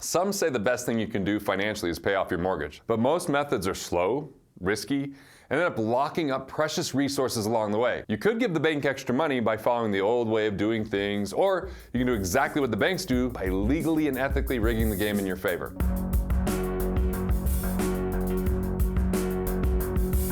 Some say the best thing you can do financially is pay off your mortgage, but most methods are slow, risky, and end up locking up precious resources along the way. You could give the bank extra money by following the old way of doing things, or you can do exactly what the banks do by legally and ethically rigging the game in your favor.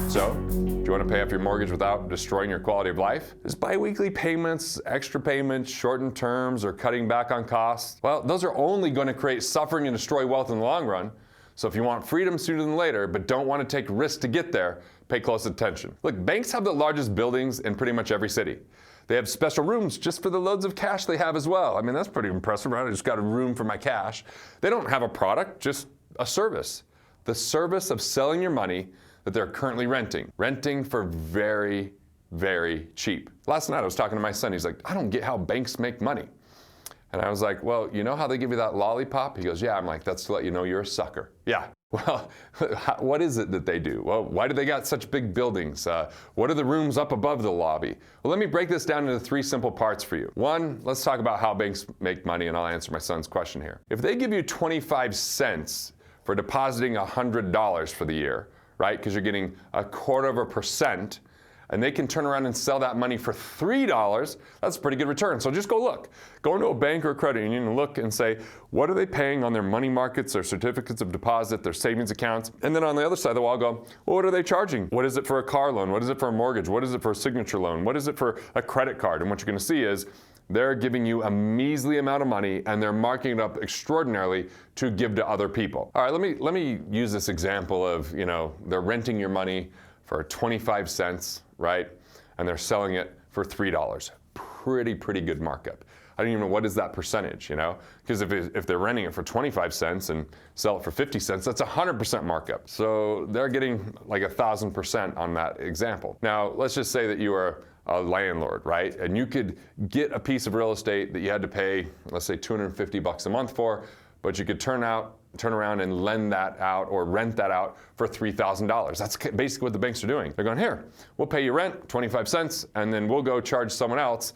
So, do you want to pay off your mortgage without destroying your quality of life? Is biweekly payments, extra payments, shortened terms, or cutting back on costs? Well, those are only going to create suffering and destroy wealth in the long run. So if you want freedom sooner than later, but don't want to take risks to get there, pay close attention. Look, banks have the largest buildings in pretty much every city. They have special rooms just for the loads of cash they have as well. I mean, that's pretty impressive, right? I just got a room for my cash. They don't have a product, just a service. The service of selling your money that they're currently renting for very, very cheap. Last night I was talking to my son. He's like, I don't get how banks make money. And I was like, well, you know how they give you that lollipop? He goes, yeah. I'm like, that's to let you know you're a sucker. Yeah. Well, what is it that they do? Well, why do they got such big buildings? What are the rooms up above the lobby? Well, let me break this down into 3 simple parts for you. One, let's talk about how banks make money, and I'll answer my son's question here. If they give you 25 cents for depositing $100 for the year, right? Because you're getting 0.25%, and they can turn around and sell that money for $3, that's a pretty good return. So just go look. Go into a bank or a credit union and look and say, what are they paying on their money markets, their certificates of deposit, their savings accounts? And then on the other side of the wall, go, well, what are they charging? What is it for a car loan? What is it for a mortgage? What is it for a signature loan? What is it for a credit card? And what you're going to see is they're giving you a measly amount of money, and they're marking it up extraordinarily to give to other people. All right, let me use this example of, they're renting your money for 25 cents, right? And they're selling it for $3. Pretty good markup. I don't even know what is that percentage, Because if they're renting it for 25 cents and sell it for 50 cents, that's 100% markup. So they're getting like 1,000% on that example. Now, let's just say that you are a landlord, right? And you could get a piece of real estate that you had to pay, let's say $250 a month for, but you could turn around and lend that out or rent that out for $3,000. That's basically what the banks are doing. They're going, here, we'll pay you rent, 25 cents, and then we'll go charge someone else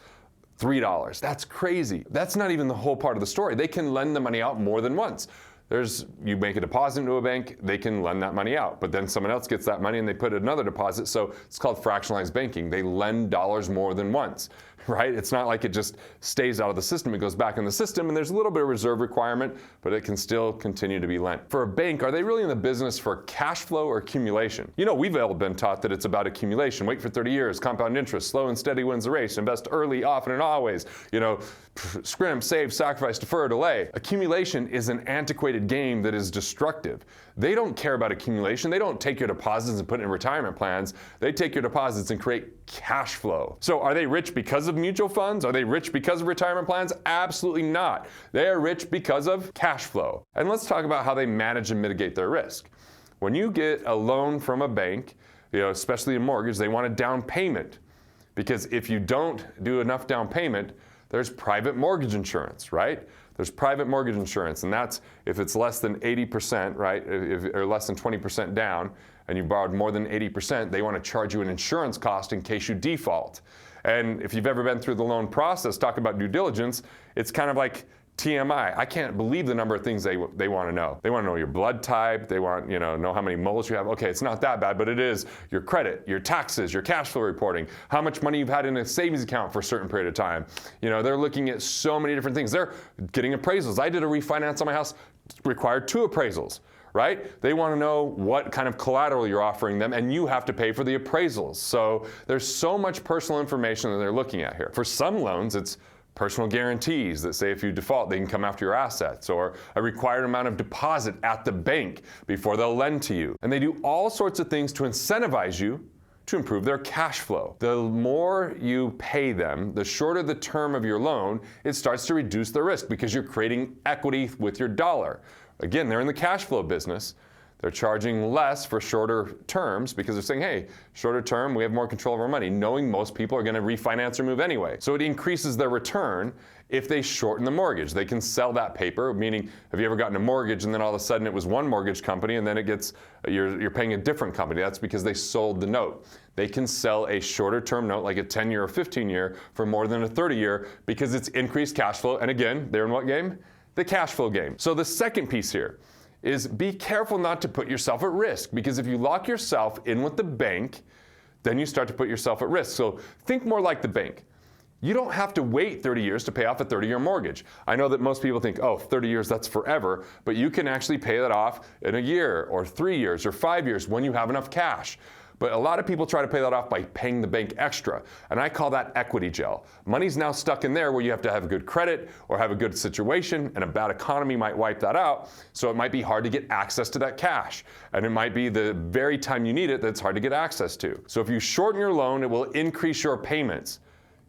$3. That's crazy. That's not even the whole part of the story. They can lend the money out more than once. You make a deposit into a bank, they can lend that money out, but then someone else gets that money and they put another deposit, so it's called fractionalized banking. They lend dollars more than once, right? It's not like it just stays out of the system, it goes back in the system, and there's a little bit of reserve requirement, but it can still continue to be lent. For a bank, are they really in the business for cash flow or accumulation? We've all been taught that it's about accumulation. Wait for 30 years, compound interest, slow and steady wins the race, invest early, often and always, scrimp, save, sacrifice, defer, delay. Accumulation is an antiquated game that is destructive. They don't care about accumulation. They don't take your deposits and put it in retirement plans. They take your deposits and create cash flow. So are they rich because of mutual funds? Are they rich because of retirement plans? Absolutely not. They are rich because of cash flow. And let's talk about how they manage and mitigate their risk. When you get a loan from a bank, especially a mortgage, they want a down payment. Because if you don't do enough down payment, there's private mortgage insurance, right? There's private mortgage insurance, and that's if it's less than 80%, right, or less than 20% down, and you borrowed more than 80%, they want to charge you an insurance cost in case you default. And if you've ever been through the loan process, talking about due diligence, it's kind of like TMI. I can't believe the number of things they want to know. They want to know your blood type. They want know how many moles you have. Okay, it's not that bad, but it is your credit, your taxes, your cash flow reporting, how much money you've had in a savings account for a certain period of time. They're looking at so many different things. They're getting appraisals. I did a refinance on my house, required 2 appraisals. Right? They want to know what kind of collateral you're offering them, and you have to pay for the appraisals. So there's so much personal information that they're looking at here. For some loans, it's personal guarantees that say if you default, they can come after your assets, or a required amount of deposit at the bank before they'll lend to you. And they do all sorts of things to incentivize you to improve their cash flow. The more you pay them, the shorter the term of your loan, it starts to reduce the risk because you're creating equity with your dollar. Again, they're in the cash flow business. They're charging less for shorter terms because they're saying, hey, shorter term, we have more control of our money, knowing most people are going to refinance or move anyway. So it increases their return if they shorten the mortgage. They can sell that paper, meaning have you ever gotten a mortgage and then all of a sudden it was one mortgage company and then you're paying a different company. That's because they sold the note. They can sell a shorter term note, like a 10-year or 15-year, for more than a 30-year because it's increased cash flow. And again, they're in what game? the cash flow game. So the second piece here is be careful not to put yourself at risk, because if you lock yourself in with the bank, then you start to put yourself at risk. So think more like the bank. You don't have to wait 30 years to pay off a 30-year mortgage. I know that most people think, oh, 30 years, that's forever, but you can actually pay that off in a year or 3 years or 5 years when you have enough cash. But a lot of people try to pay that off by paying the bank extra, and I call that equity jail. Money's now stuck in there where you have to have a good credit or have a good situation, and a bad economy might wipe that out, so it might be hard to get access to that cash. And it might be the very time you need it that's hard to get access to. So if you shorten your loan, it will increase your payments.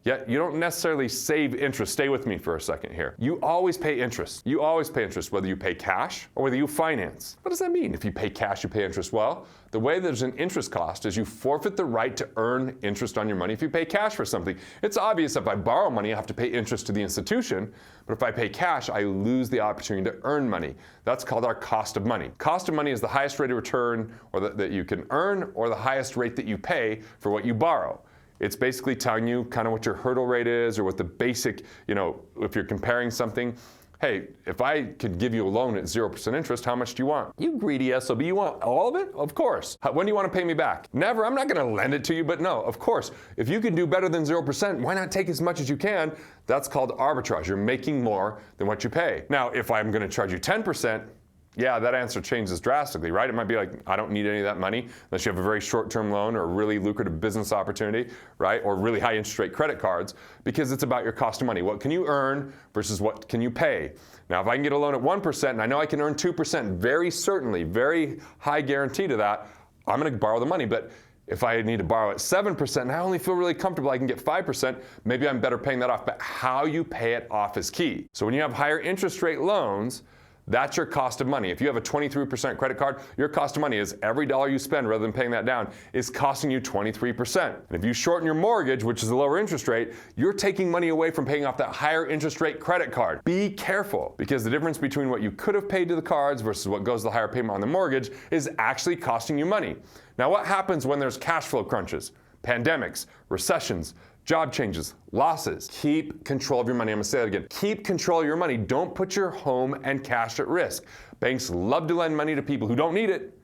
Yet you don't necessarily save interest. Stay with me for a second here. You always pay interest. You always pay interest, whether you pay cash or whether you finance. What does that mean? If you pay cash, you pay interest. Well, the way there's an interest cost is you forfeit the right to earn interest on your money if you pay cash for something. It's obvious if I borrow money, I have to pay interest to the institution, but if I pay cash, I lose the opportunity to earn money. That's called our cost of money. Cost of money is the highest rate of return or that you can earn, or the highest rate that you pay for what you borrow. It's basically telling you kind of what your hurdle rate is, or what the basic, if you're comparing something. Hey, if I could give you a loan at 0% interest, how much do you want? You greedy SOB, you want all of it? Of course. When do you want to pay me back? Never. I'm not going to lend it to you, but no, of course. If you can do better than 0%, why not take as much as you can? That's called arbitrage. You're making more than what you pay. Now, if I'm going to charge you 10%, yeah, that answer changes drastically, right? It might be like, I don't need any of that money unless you have a very short-term loan or a really lucrative business opportunity, right? Or really high interest rate credit cards, because it's about your cost of money. What can you earn versus what can you pay? Now, if I can get a loan at 1% and I know I can earn 2%, very certainly, very high guarantee to that, I'm going to borrow the money. But if I need to borrow at 7% and I only feel really comfortable I can get 5%, maybe I'm better paying that off. But how you pay it off is key. So when you have higher interest rate loans, that's your cost of money. If you have a 23% credit card, your cost of money is every dollar you spend, rather than paying that down, is costing you 23%. And if you shorten your mortgage, which is a lower interest rate, you're taking money away from paying off that higher interest rate credit card. Be careful, because the difference between what you could have paid to the cards versus what goes to the higher payment on the mortgage is actually costing you money. Now, what happens when there's cash flow crunches, pandemics, recessions, job changes, losses? Keep control of your money. I'm gonna say that again. Keep control of your money. Don't put your home and cash at risk. Banks love to lend money to people who don't need it,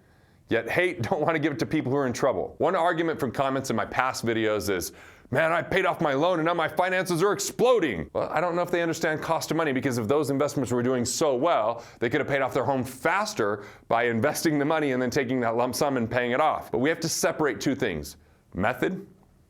yet don't want to give it to people who are in trouble. One argument from comments in my past videos is, man, I paid off my loan and now my finances are exploding. Well, I don't know if they understand cost of money, because if those investments were doing so well, they could have paid off their home faster by investing the money and then taking that lump sum and paying it off. But we have to separate two things: method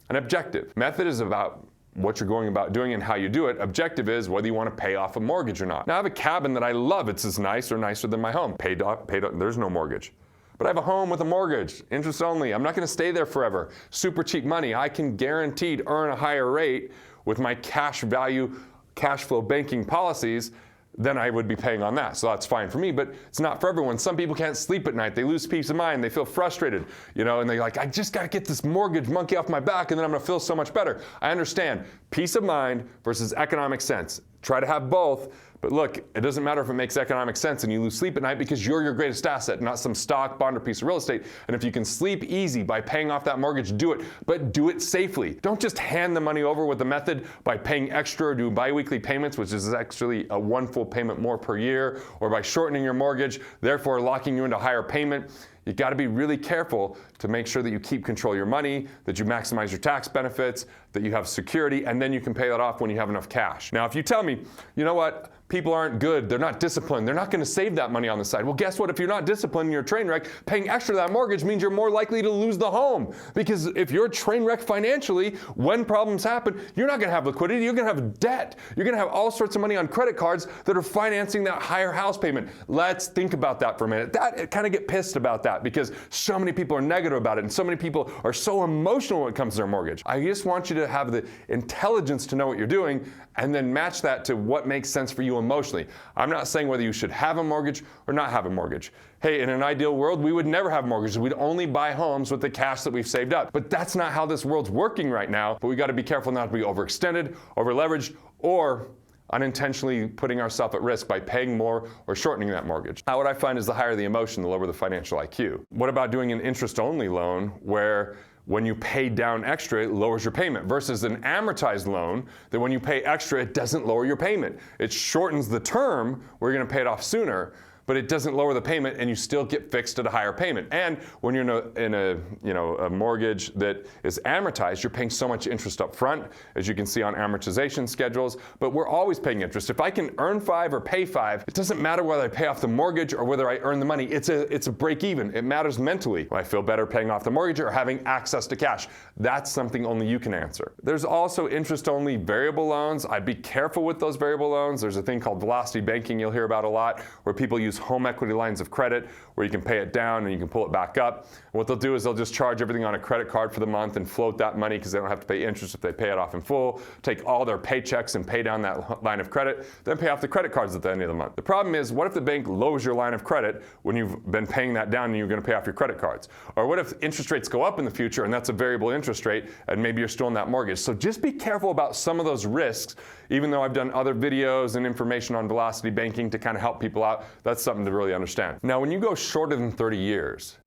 and objective. Method is about what you're going about doing and how you do it. Objective is whether you want to pay off a mortgage or not. Now, I have a cabin that I love. It's as nice or nicer than my home. Paid off, there's no mortgage. But I have a home with a mortgage, interest only. I'm not going to stay there forever. Super cheap money. I can guaranteed earn a higher rate with my cash flow banking policies than I would be paying on that. So that's fine for me, but it's not for everyone. Some people can't sleep at night. They lose peace of mind. They feel frustrated, and they're like, I just got to get this mortgage monkey off my back and then I'm going to feel so much better. I understand. Peace of mind versus economic sense. Try to have both. But look, it doesn't matter if it makes economic sense and you lose sleep at night, because you're your greatest asset, not some stock, bond, or piece of real estate. And if you can sleep easy by paying off that mortgage, do it. But do it safely. Don't just hand the money over with the method by paying extra or doing biweekly payments, which is actually a one full payment more per year, or by shortening your mortgage, therefore locking you into higher payment. You got to be really careful to make sure that you keep control of your money, that you maximize your tax benefits, that you have security, and then you can pay that off when you have enough cash. Now, if you tell me, you know what, people aren't good, they're not disciplined, they're not going to save that money on the side. Well, guess what? If you're not disciplined and you're a train wreck, paying extra to that mortgage means you're more likely to lose the home. Because if you're a train wreck financially, when problems happen, you're not going to have liquidity, you're going to have debt. You're going to have all sorts of money on credit cards that are financing that higher house payment. Let's think about that for a minute. Kind of get pissed about that, because so many people are negative about it and so many people are so emotional when it comes to their mortgage. I just want you to have the intelligence to know what you're doing and then match that to what makes sense for you emotionally. I'm not saying whether you should have a mortgage or not have a mortgage. Hey, in an ideal world, we would never have mortgages. We'd only buy homes with the cash that we've saved up. But that's not how this world's working right now. But we got to be careful not to be overextended, over-leveraged, or unintentionally putting ourselves at risk by paying more or shortening that mortgage. Now, what I find is the higher the emotion, the lower the financial IQ. What about doing an interest-only loan where when you pay down extra, it lowers your payment, versus an amortized loan that when you pay extra, it doesn't lower your payment. It shortens the term where you're going to pay it off sooner, but it doesn't lower the payment, and you still get fixed at a higher payment. And when you're in a mortgage that is amortized, you're paying so much interest up front, as you can see on amortization schedules, but we're always paying interest. If I can earn 5 or pay 5, it doesn't matter whether I pay off the mortgage or whether I earn the money. It's a break even. It matters mentally. Do I feel better paying off the mortgage or having access to cash? That's something only you can answer. There's also interest-only variable loans. I'd be careful with those variable loans. There's a thing called velocity banking you'll hear about a lot, where people use home equity lines of credit where you can pay it down and you can pull it back up. And what they'll do is they'll just charge everything on a credit card for the month and float that money because they don't have to pay interest if they pay it off in full, take all their paychecks and pay down that line of credit, then pay off the credit cards at the end of the month. The problem is, what if the bank lowers your line of credit when you've been paying that down and you're going to pay off your credit cards? Or what if interest rates go up in the future and that's a variable interest rate and maybe you're still in that mortgage? So just be careful about some of those risks. Even though I've done other videos and information on velocity banking to kind of help people out, that's something to really understand. Now, when you go shorter than 30 years,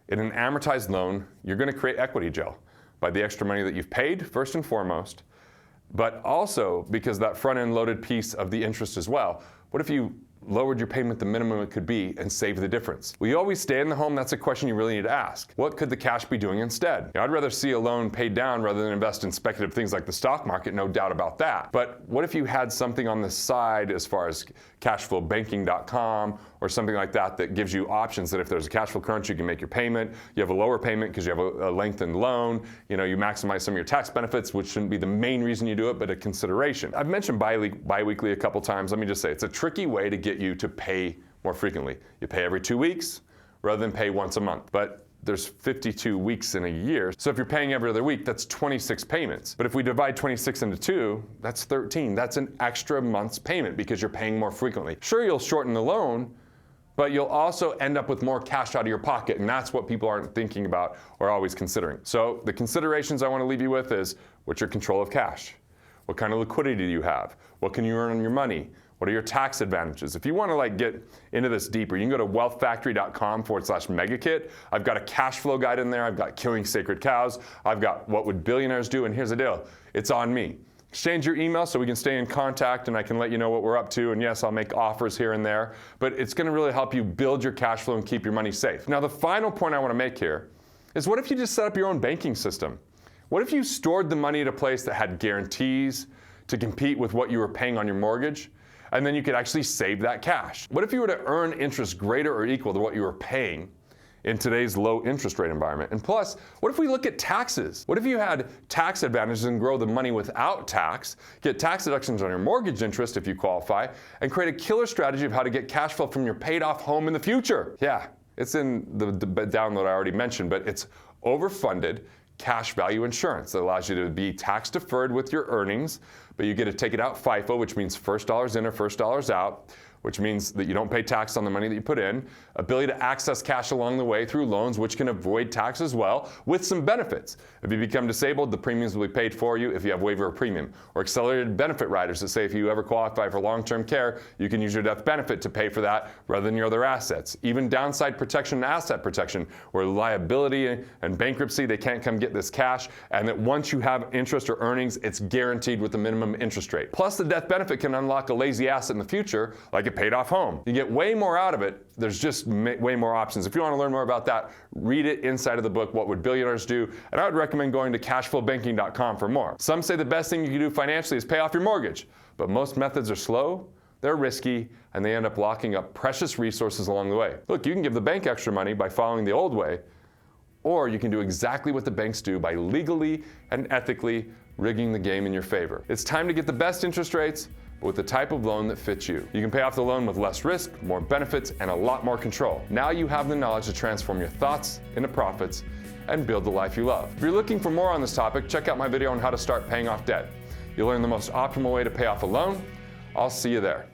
in an amortized loan, you're going to create equity gel by the extra money that you've paid, first and foremost, but also because that front-end loaded piece of the interest as well. What if you lowered your payment the minimum it could be and saved the difference? Will you always stay in the home? That's a question you really need to ask. What could the cash be doing instead? I'd rather see a loan paid down rather than invest in speculative things like the stock market, no doubt about that. But what if you had something on the side as far as cashflowbanking.com or something like that that gives you options that if there's a cash flow crunch, you can make your payment. You have a lower payment because you have a lengthened loan. You maximize some of your tax benefits, which shouldn't be the main reason you do it, but a consideration. I've mentioned bi-weekly a couple times. Let me just say, it's a tricky way to get you to pay more frequently. You pay every 2 weeks rather than pay once a month. But there's 52 weeks in a year. So if you're paying every other week, that's 26 payments. But if we divide 26 into 2, that's 13. That's an extra month's payment because you're paying more frequently. Sure, you'll shorten the loan, but you'll also end up with more cash out of your pocket, and that's what people aren't thinking about or always considering. So the considerations I want to leave you with is, what's your control of cash? What kind of liquidity do you have? What can you earn on your money? What are your tax advantages? If you want to get into this deeper, you can go to wealthfactory.com/megakit. I've got a cash flow guide in there. I've got killing sacred cows. I've got what would billionaires do, and here's the deal. It's on me. Exchange your email so we can stay in contact and I can let you know what we're up to. And yes, I'll make offers here and there, but it's going to really help you build your cash flow and keep your money safe. Now, the final point I want to make here is, what if you just set up your own banking system? What if you stored the money at a place that had guarantees to compete with what you were paying on your mortgage? And then you could actually save that cash. What if you were to earn interest greater or equal to what you were paying in today's low interest rate environment? And plus, what if we look at taxes? What if you had tax advantages and grow the money without tax, get tax deductions on your mortgage interest if you qualify, and create a killer strategy of how to get cash flow from your paid off home in the future? Yeah, it's in the download I already mentioned, but it's overfunded cash value insurance that allows you to be tax deferred with your earnings, but you get to take it out FIFO, which means first dollars in or first dollars out, which means that you don't pay tax on the money that you put in, ability to access cash along the way through loans, which can avoid tax as well, with some benefits. If you become disabled, the premiums will be paid for you if you have waiver of premium, or accelerated benefit riders that say if you ever qualify for long-term care, you can use your death benefit to pay for that rather than your other assets. Even downside protection and asset protection, where liability and bankruptcy, they can't come get this cash, and that once you have interest or earnings, it's guaranteed with the minimum interest rate. Plus, the death benefit can unlock a lazy asset in the future, like a paid off home. You get way more out of it. There's just way more options. If you want to learn more about that, read it inside of the book, What Would Billionaires Do? And I would recommend going to cashflowbanking.com for more. Some say the best thing you can do financially is pay off your mortgage, but most methods are slow, they're risky, and they end up locking up precious resources along the way. Look, you can give the bank extra money by following the old way, or you can do exactly what the banks do by legally and ethically rigging the game in your favor. It's time to get the best interest rates, but with the type of loan that fits you. You can pay off the loan with less risk, more benefits, and a lot more control. Now you have the knowledge to transform your thoughts into profits and build the life you love. If you're looking for more on this topic, check out my video on how to start paying off debt. You'll learn the most optimal way to pay off a loan. I'll see you there.